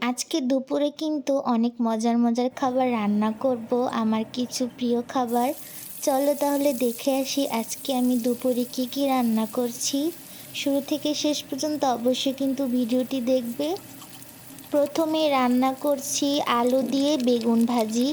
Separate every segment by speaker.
Speaker 1: আজকে দুপুরে কিন্তু অনেক মজার মজার খাবার রান্না করব, আমার কিছু প্রিয় খাবার। চলো তাহলে দেখে আসি আজকে আমি দুপুরে কি কি রান্না করছি। শুরু থেকে শেষ পর্যন্ত অবশ্যই কিন্তু ভিডিওটি দেখবে। প্রথমে রান্না করছি আলু দিয়ে বেগুন ভাজি।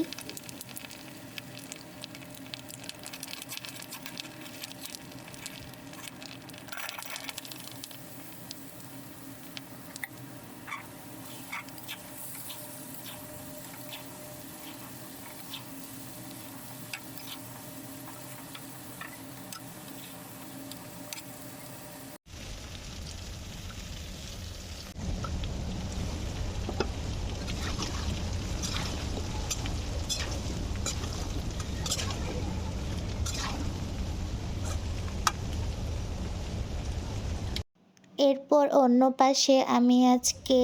Speaker 1: এরপর অন্য পাশে আমি আজকে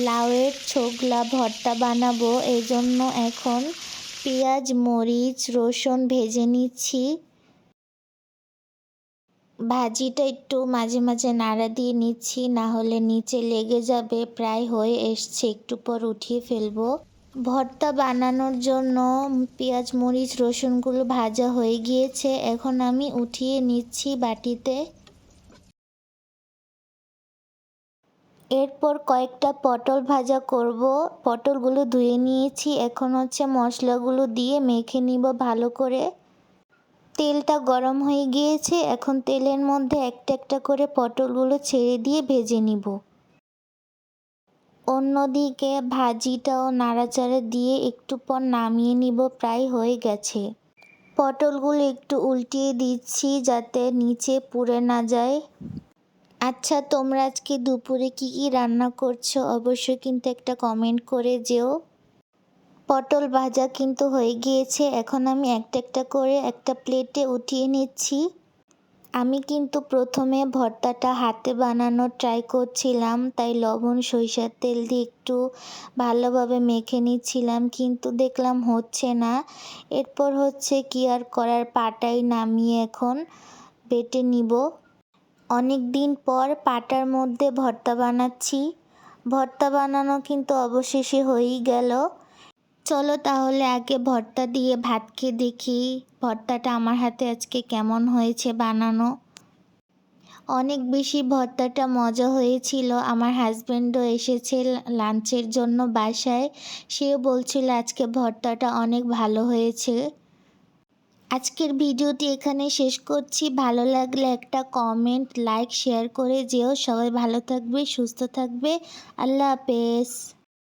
Speaker 1: লাউয়ের ছোকলা ভর্তা বানাবো, এজন্য এখন পেঁয়াজ মরিচ রসুন ভেজে নিচ্ছি। ভাজিটা একটু মাঝে মাঝে নাড়া দিয়ে নিচ্ছি, না হলে নিচে লেগে যাবে। প্রায় হয়ে এসছে, একটু পর উঠিয়ে ফেলবো। ভর্তা বানানোর জন্য পেঁয়াজ মরিচ রসুনগুলো ভাজা হয়ে গিয়েছে, এখন আমি উঠিয়ে নিচ্ছি বাটিতে। এরপর কয়েকটা পটল ভাজা করব। পটলগুলো ধুয়ে নিয়েছি, এখন হচ্ছে মশলাগুলো দিয়ে মেখে নিব ভালো করে। তেলটা গরম হয়ে গিয়েছে, এখন তেলের মধ্যে একটা একটা করে পটলগুলো ছেড়ে দিয়ে ভেজে নিব। অন্যদিকে ভাজিটাও নাড়াচাড়া দিয়ে একটু পর নামিয়ে নিব, প্রায় হয়ে গেছে। পটলগুলো একটু উল্টিয়ে দিচ্ছি যাতে নিচে পুড়ে না যায়। আচ্ছা, তোমরা আজকে দুপুরে কি কি রান্না করছো অবশ্যই কিন্তু একটা কমেন্ট করে যেও। পটল ভাজা কিন্তু হয়ে গিয়েছে, এখন আমি একটা একটা করে একটা প্লেটে উঠিয়ে নিচ্ছি। আমি কিন্তু প্রথমে ভর্তাটা হাতে বানানোর ট্রাই করছিলাম, তাই লবণ সরিষার তেল দিয়ে একটু ভালোভাবে মেখে নিচ্ছিলাম, কিন্তু দেখলাম হচ্ছে না। এরপর হচ্ছে কি আর করার, পাটায় নামিয়ে এখন বেটে নিব। অনেক দিন পর পাটার মধ্যে ভর্তা বানাচ্ছি। ভর্তা বানানো কিন্তু অবশেষে হয়েই গেল। চলো তাহলে আগে ভর্তা দিয়ে ভাত খেয়ে দেখি ভর্তাটা আমার হাতে আজকে কেমন হয়েছে বানানো। অনেক বেশি ভর্তাটা মজা হয়েছিল। আমার হাজব্যান্ডও এসেছে লাঞ্চের জন্য বাসায়, সেও বলছিল আজকে ভর্তাটা অনেক ভালো হয়েছে। আজকের ভিডিওটি এখানে শেষ করছি। ভালো লাগলে একটা কমেন্ট লাইক শেয়ার করে যেও। সবাই ভালো থাকবে, সুস্থ থাকবে। আল্লাহ হাফেজ।